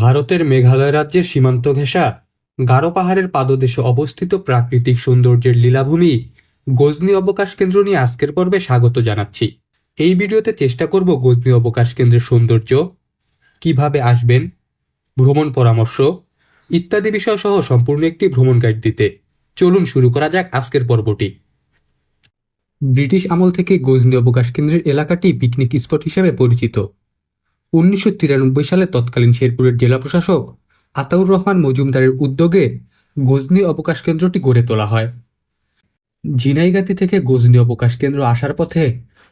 ভারতের মেঘালয় রাজ্যের সীমান্ত ঘেঁষা গারো পাহাড়ের পাদদেশে অবস্থিত প্রাকৃতিক সৌন্দর্যের লীলাভূমি গজনি অবকাশ কেন্দ্র নিয়ে আজকের পর্বে স্বাগত জানাচ্ছি। এই ভিডিওতে চেষ্টা করব গজনি অবকাশ কেন্দ্রের সৌন্দর্য, কিভাবে আসবেন, ভ্রমণ পরামর্শ ইত্যাদি বিষয় সহ সম্পূর্ণ একটি ভ্রমণ গাইড দিতে। চলুন শুরু করা যাক আজকের পর্বটি। ব্রিটিশ আমল থেকে গজনি অবকাশ কেন্দ্রের এলাকাটি পিকনিক স্পট হিসেবে পরিচিত। 1993 সালে তৎকালীন শেরপুরের জেলা প্রশাসক আতাউর রহমান মজুমদারের উদ্যোগে গজনি অবকাশ কেন্দ্রটি গড়ে তোলা হয়। ঝিনাইগাতি থেকে গজনি অবকাশ কেন্দ্র আসার পথে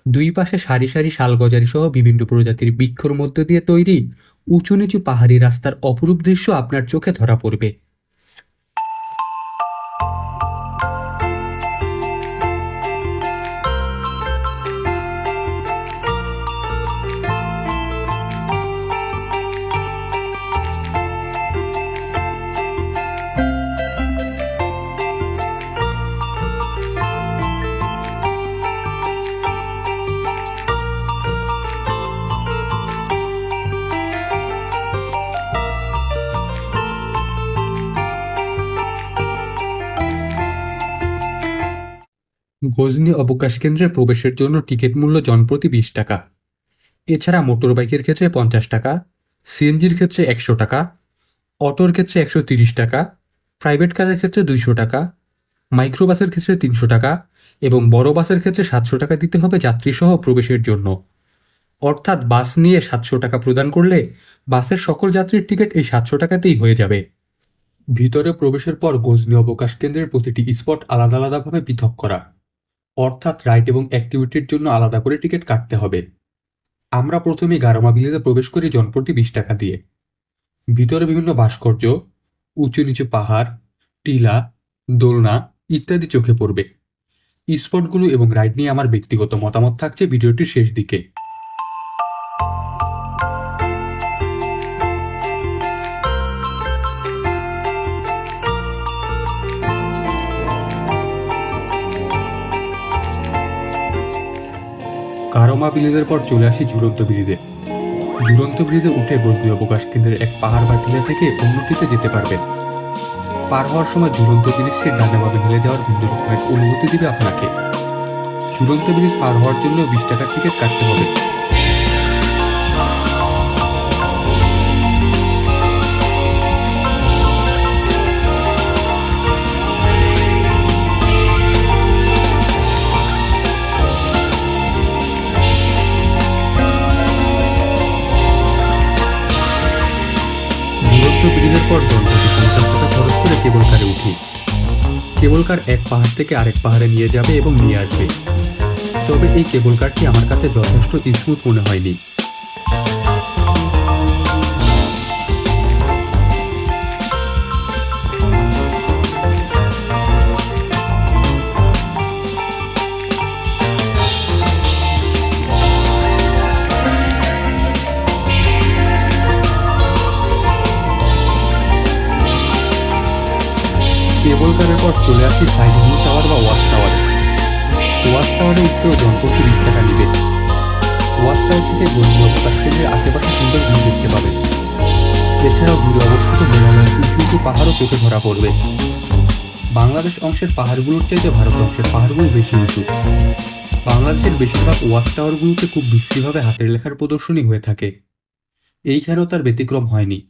দুই পাশে সারি সারি শালগজারি সহ বিভিন্ন প্রজাতির বৃক্ষর মধ্য দিয়ে তৈরি উঁচু নিচু পাহাড়ি রাস্তার অপরূপ দৃশ্য আপনার চোখে ধরা পড়বে। গজনি অবকাশ কেন্দ্রে প্রবেশের জন্য টিকিট মূল্য জনপ্রতি 20 টাকা। এছাড়া মোটর বাইকের ক্ষেত্রে 50 টাকা, সিএনজির ক্ষেত্রে 100 টাকা, অটোর ক্ষেত্রে 130 টাকা, প্রাইভেট কারের ক্ষেত্রে 200 টাকা, মাইক্রোবাসের ক্ষেত্রে 300 টাকা এবং বড় বাসের ক্ষেত্রে 700 টাকা দিতে হবে যাত্রীসহ প্রবেশের জন্য। অর্থাৎ বাস নিয়ে 700 টাকা প্রদান করলে বাসের সকল যাত্রীর টিকিট এই 700 টাকাতেই হয়ে যাবে। ভিতরে প্রবেশের পর গজনি অবকাশ কেন্দ্রের প্রতিটি স্পট আলাদা আলাদাভাবে পৃথক করা, অর্থাৎ রাইড এবং অ্যাক্টিভিটির জন্য আলাদা করে টিকিট কাটতে হবে। আমরা প্রথমেই গারোমা ভিলেজে প্রবেশ করি জনপ্রতি 20 টাকা দিয়ে। ভিতরে বিভিন্ন ভাস্কর্য, উঁচু নিচু পাহাড়, টিলা, দোলনা ইত্যাদি চোখে পড়বে। স্পটগুলো এবং রাইড নিয়ে আমার ব্যক্তিগত মতামত থাকছে ভিডিওটির শেষ দিকে। গারোমা ব্রিজের পর চলে আসি ঝুলন্ত ব্রিজে। ঝুলন্ত ব্রিজে উঠে গজনি অবকাশ কেন্দ্রের এক পাহাড় বা টিলা থেকে অন্যটিতে যেতে পারবেন। পার হওয়ার সময় ঝুলন্ত ব্রিজটি ডানে বামে হেলে যাওয়ার ভিন্ন রকম এক অনুভূতি দিবে আপনাকে। ঝুলন্ত ব্রিজ পার হওয়ার জন্য 20 টাকার টিকিট কাটতে হবে। ব্রিজের পর জনপ্রতি 50 টাকা খরচ করে কেবল কারে উঠি। কেবল কার এক পাহাড় থেকে আরেক পাহাড়ে নিয়ে যাবে এবং নিয়ে আসবে। তবে এই কেবল কারটি আমার কাছে যথেষ্ট স্মুথ মনে হয়নি। কেবল কারের পর চলে আসি সাইড ভিউ টাওয়ার বা ওয়াচ টাওয়ারে। ওয়াচ টাওয়ারে উঠতেও জনপ্রতি 20 টাকা নিবে। ওয়াচ টাওয়ার থেকে গজনি অবকাশ কেন্দ্রের আশেপাশে সুন্দর ভিউ দেখতে পাবেন। এছাড়াও দূরে অবস্থিত মেঘালয়ের উঁচু উঁচু পাহাড়ও চোখে ধরা পড়বে। বাংলাদেশ অংশের পাহাড়গুলোর চাইতে ভারত অংশের পাহাড়গুলো বেশি উঁচু। বাংলাদেশের বেশিরভাগ ওয়াচ টাওয়ারগুলোতে খুব বিশ্রীভাবে হাতের লেখার প্রদর্শনী হয়ে থাকে। এইখানেও তার ব্যতিক্রম হয়নি।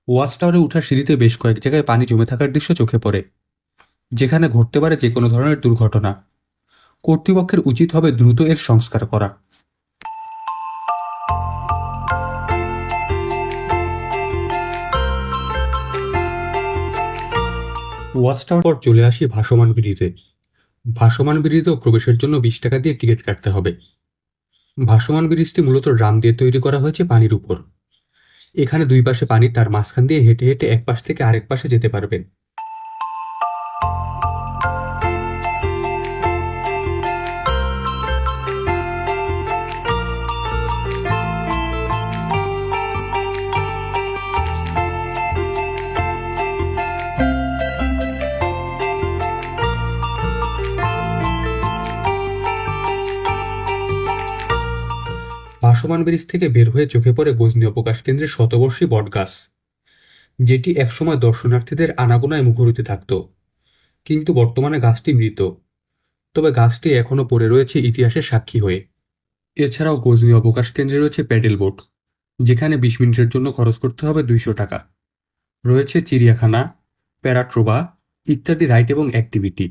ওয়াচ টাওয়ারে উঠার সিঁড়িতে বেশ কয়েক জায়গায় পানি জমে থাকার দৃশ্য চোখে পড়ে, যেখানে ঘটতে পারে যে কোনো ধরনের দুর্ঘটনা। কর্তৃপক্ষের উচিত হবে দ্রুত এর সংস্কার করা। ওয়াচ টাওয়ার পর চলে আসি ভাসমান ব্রিজে। ভাসমান ব্রিজেও প্রবেশের জন্য 20 টাকা দিয়ে টিকিট কাটতে হবে। ভাসমান ব্রিজটি মূলত ড্রাম দিয়ে তৈরি করা হয়েছে পানির উপর। এখানে দুই পাশে পানি, তার মাঝখান দিয়ে হেঁটে হেঁটে এক পাশ থেকে আরেক পাশে যেতে পারবেন। ভাসমান ব্রিজ থেকে বের হয়ে চোখে পড়ে গজনি অবকাশ কেন্দ্রের শতবর্ষী বটগাছ। যেটি একসময় দর্শনার্থীদের আনাগোনায় মুখরিত থাকত, কিন্তু বর্তমানে গাছটি মৃত। তবে গাছটি এখনও পড়ে রয়েছে ইতিহাসের সাক্ষী হয়ে। এছাড়াও গজনি অবকাশ কেন্দ্রে রয়েছে প্যাডেল বোট, যেখানে 20 মিনিটের জন্য খরচ করতে হবে 200 টাকা। রয়েছে চিড়িয়াখানা, প্যারাট্রোবা ইত্যাদি রাইড এবং অ্যাক্টিভিটি।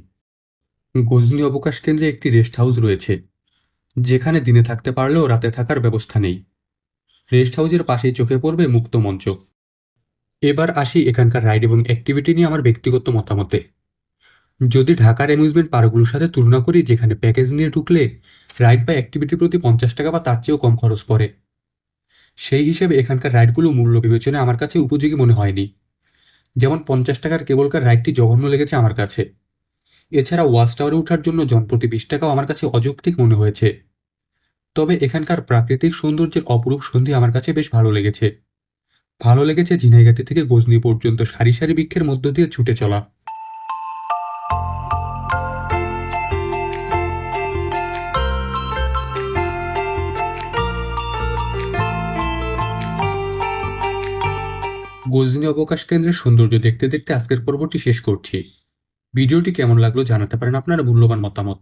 গজনি অবকাশ কেন্দ্রে একটি রেস্ট হাউস রয়েছে, যেখানে দিনে থাকতে পারলেও রাতে থাকার ব্যবস্থা নেই। রেস্ট হাউসের পাশেই চোখে পড়বে মুক্ত মঞ্চ। এবার আসি এখানকার রাইড এবং অ্যাক্টিভিটি নিয়ে আমার ব্যক্তিগত মতামতে। যদি ঢাকার অ্যামিউজমেন্ট পার্কগুলোর সাথে তুলনা করি, যেখানে প্যাকেজ নিয়ে ঢুকলে রাইড বা অ্যাক্টিভিটি প্রতি 50 টাকা বা তার চেয়েও কম খরচ পড়ে, সেই হিসেবে এখানকার রাইডগুলো মূল্য বিবেচনায় আমার কাছে উপযোগী মনে হয়নি। যেমন 50 টাকার কেবল কার রাইডটি জঘন্য লেগেছে আমার কাছে। এছাড়া ওয়াচ টাওয়ারে ওঠার জন্য জনপ্রতি 20 টাকাও আমার কাছে অযৌক্তিক মনে হয়েছে। তবে এখানকার প্রাকৃতিক সৌন্দর্যের অপরূপ সন্ধি আমার কাছে বেশ ভালো লেগেছে। ভালো লেগেছে ঝিনাইগাতি থেকে গজনি পর্যন্ত সারি সারি বৃক্ষের মধ্য দিয়ে ছুটে চলা। গজনি অবকাশ কেন্দ্রের সৌন্দর্য দেখতে দেখতে আজকের পর্বটি শেষ করছি। ভিডিওটি কেমন লাগলো জানাতে পারেন আপনার মূল্যবান মতামত।